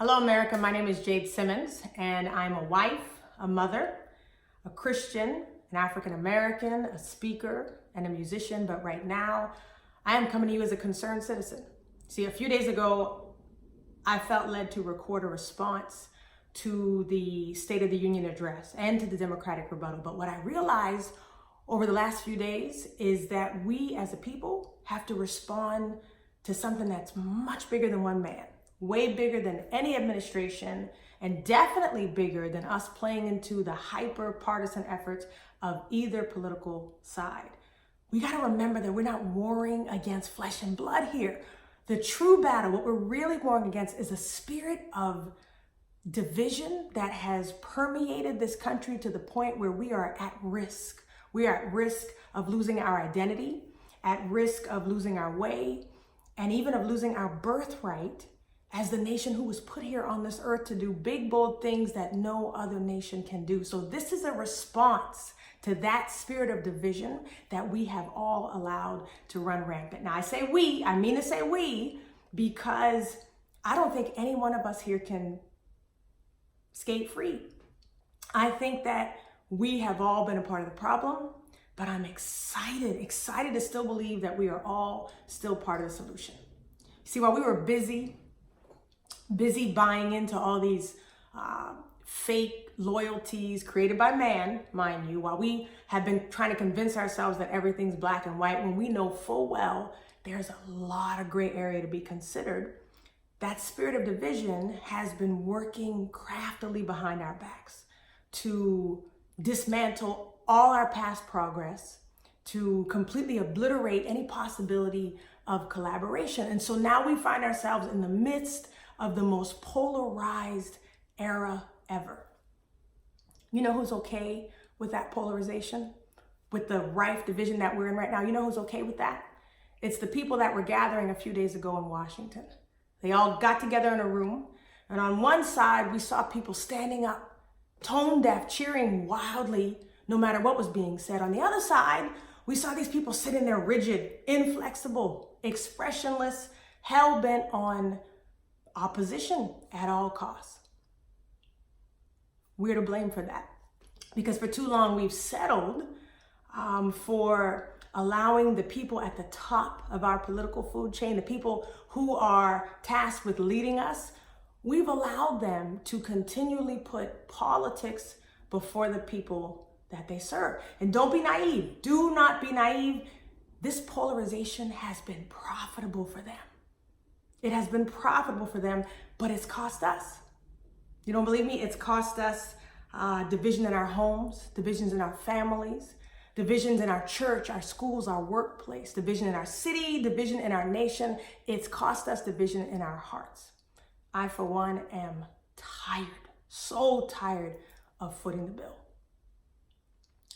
Hello, America. My name is Jade Simmons, and I'm a wife, a mother, a Christian, an African American, a speaker, and a musician. But right now, I am coming to you as a concerned citizen. See, a few days ago, I felt led to record a response to the State of the Union address and to the Democratic rebuttal. But what I realized over the last few days is that we as a people have to respond to something that's much bigger than one man. Way bigger than any administration, and definitely bigger than us playing into the hyper partisan efforts of either political side. We got to remember that we're not warring against flesh and blood here. The true battle, what we're really warring against, is a spirit of division that has permeated this country to the point where we are at risk. We are at risk of losing our identity, at risk of losing our way, and even of losing our birthright as the nation who was put here on this earth to do big, bold things that no other nation can do. So this is a response to that spirit of division that we have all allowed to run rampant. Now I say we, I mean to say we, because I don't think any one of us here can skate free. I think that we have all been a part of the problem, but I'm excited to still believe that we are all still part of the solution. See, while we were busy buying into all these fake loyalties created by man, mind you, while we have been trying to convince ourselves that everything's black and white, when we know full well there's a lot of gray area to be considered, that spirit of division has been working craftily behind our backs to dismantle all our past progress, to completely obliterate any possibility of collaboration. And so now we find ourselves in the midst of the most polarized era ever. You know who's okay with that polarization? With the rife division that we're in right now? You know who's okay with that? It's the people that were gathering a few days ago in Washington. They all got together in a room, and on one side, we saw people standing up, tone deaf, cheering wildly, no matter what was being said. On the other side, we saw these people sitting there rigid, inflexible, expressionless, hell-bent on opposition at all costs. We're to blame for that, because for too long we've settled for allowing the people at the top of our political food chain, the people who are tasked with leading us, we've allowed them to continually put politics before the people that they serve. And don't be naive. Do not be naive. This polarization has been profitable for them. It has been profitable for them, but it's cost us. You don't believe me? It's cost us division in our homes, divisions in our families, divisions in our church, our schools, our workplace, division in our city, division in our nation. It's cost us division in our hearts. I, for one, am tired, so tired of footing the bill.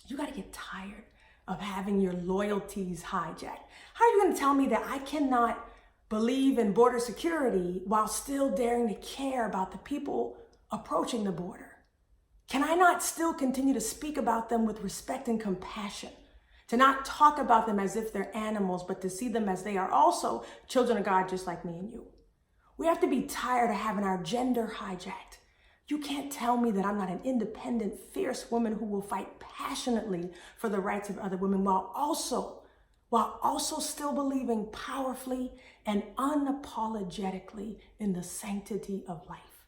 You got to get tired of having your loyalties hijacked. How are you going to tell me that I cannot believe in border security while still daring to care about the people approaching the border? Can I not still continue to speak about them with respect and compassion? To not talk about them as if they're animals, but to see them as they are also children of God, just like me and you. We have to be tired of having our gender hijacked. You can't tell me that I'm not an independent, fierce woman who will fight passionately for the rights of other women while also still believing powerfully and unapologetically in the sanctity of life.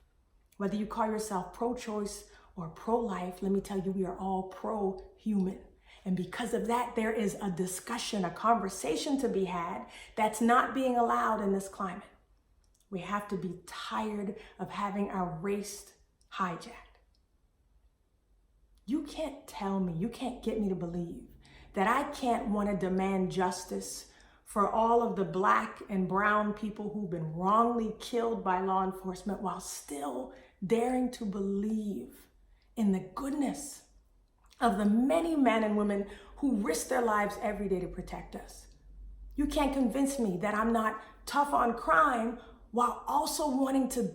Whether you call yourself pro-choice or pro-life, let me tell you, we are all pro-human. And because of that, there is a discussion, a conversation to be had that's not being allowed in this climate. We have to be tired of having our race hijacked. You can't tell me, you can't get me to believe that I can't want to demand justice for all of the black and brown people who've been wrongly killed by law enforcement while still daring to believe in the goodness of the many men and women who risk their lives every day to protect us. You can't convince me that I'm not tough on crime while also wanting to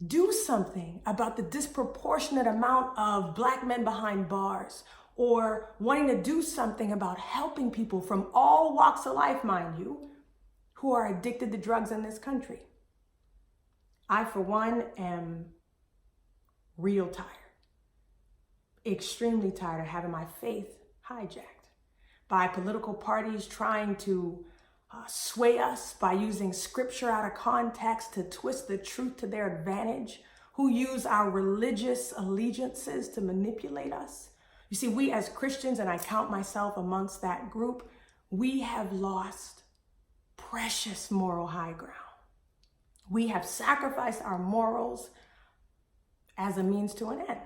do something about the disproportionate amount of black men behind bars, or wanting to do something about helping people from all walks of life, mind you, who are addicted to drugs in this country. I, for one, am real tired, extremely tired of having my faith hijacked by political parties trying to sway us by using scripture out of context to twist the truth to their advantage, who use our religious allegiances to manipulate us. You see, we as Christians, and I count myself amongst that group, we have lost precious moral high ground. We have sacrificed our morals as a means to an end.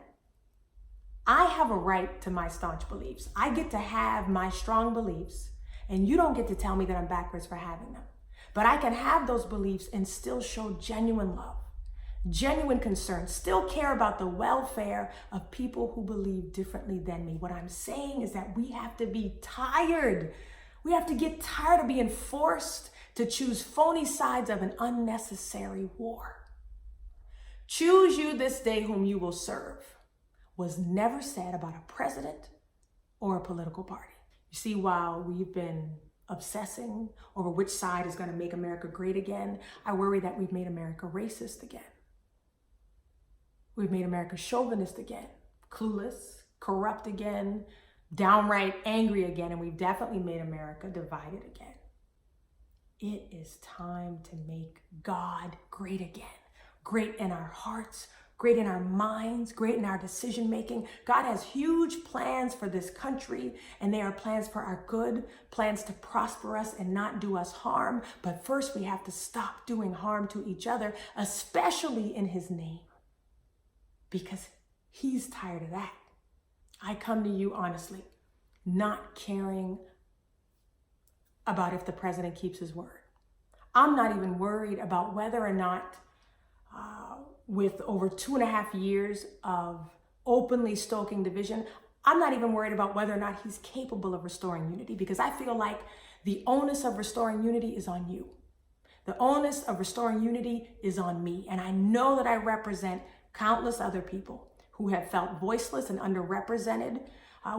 I have a right to my staunch beliefs. I get to have my strong beliefs, and you don't get to tell me that I'm backwards for having them. But I can have those beliefs and still show genuine love, genuine concern, still care about the welfare of people who believe differently than me. What I'm saying is that we have to be tired. We have to get tired of being forced to choose phony sides of an unnecessary war. Choose you this day whom you will serve was never said about a president or a political party. You see, while we've been obsessing over which side is going to make America great again, I worry that we've made America racist again. We've made America chauvinist again, clueless, corrupt again, downright angry again, and we've definitely made America divided again. It is time to make God great again. Great in our hearts, great in our minds, great in our decision making. God has huge plans for this country, and they are plans for our good, plans to prosper us and not do us harm. But first we have to stop doing harm to each other, especially in his name, because he's tired of that. I come to you honestly, not caring about if the president keeps his word. I'm not even worried about whether or not with over 2.5 years of openly stoking division, I'm not even worried about whether or not he's capable of restoring unity, because I feel like the onus of restoring unity is on you. The onus of restoring unity is on me. And I know that I represent countless other people who have felt voiceless and underrepresented.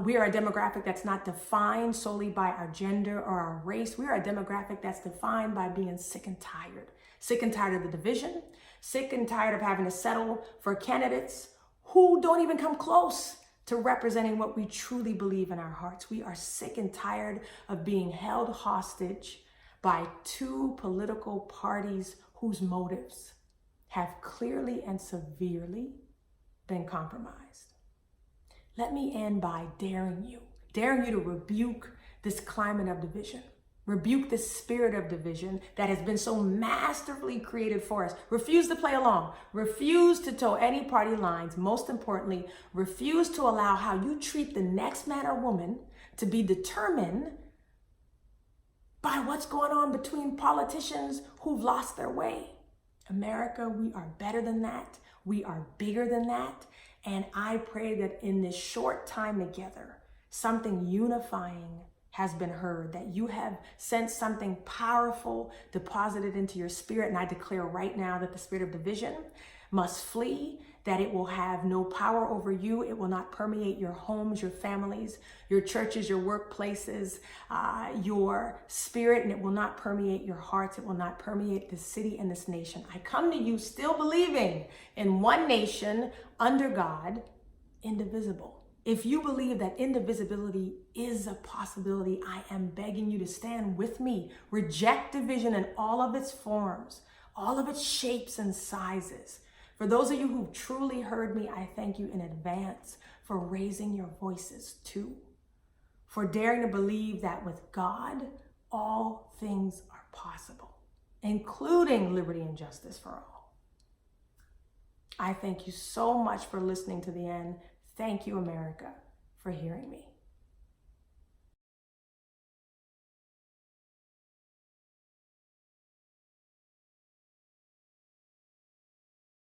We are a demographic that's not defined solely by our gender or our race. We are a demographic that's defined by being sick and tired. Sick and tired of the division, sick and tired of having to settle for candidates who don't even come close to representing what we truly believe in our hearts. We are sick and tired of being held hostage by two political parties whose motives have clearly and severely been compromised. Let me end by daring you to rebuke this climate of division. Rebuke the spirit of division that has been so masterfully created for us. Refuse to play along. Refuse to toe any party lines. Most importantly, refuse to allow how you treat the next man or woman to be determined by what's going on between politicians who've lost their way. America, we are better than that. We are bigger than that. And I pray that in this short time together, something unifying has been heard, that you have sensed something powerful deposited into your spirit. And I declare right now that the spirit of division must flee, that it will have no power over you. It will not permeate your homes, your families, your churches, your workplaces, your spirit, and it will not permeate your hearts. It will not permeate this city and this nation. I come to you still believing in one nation under God, indivisible. If you believe that indivisibility is a possibility, I am begging you to stand with me. Reject division in all of its forms, all of its shapes and sizes. For those of you who've truly heard me, I thank you in advance for raising your voices too, for daring to believe that with God, all things are possible, including liberty and justice for all. I thank you so much for listening to the end. Thank you, America, for hearing me.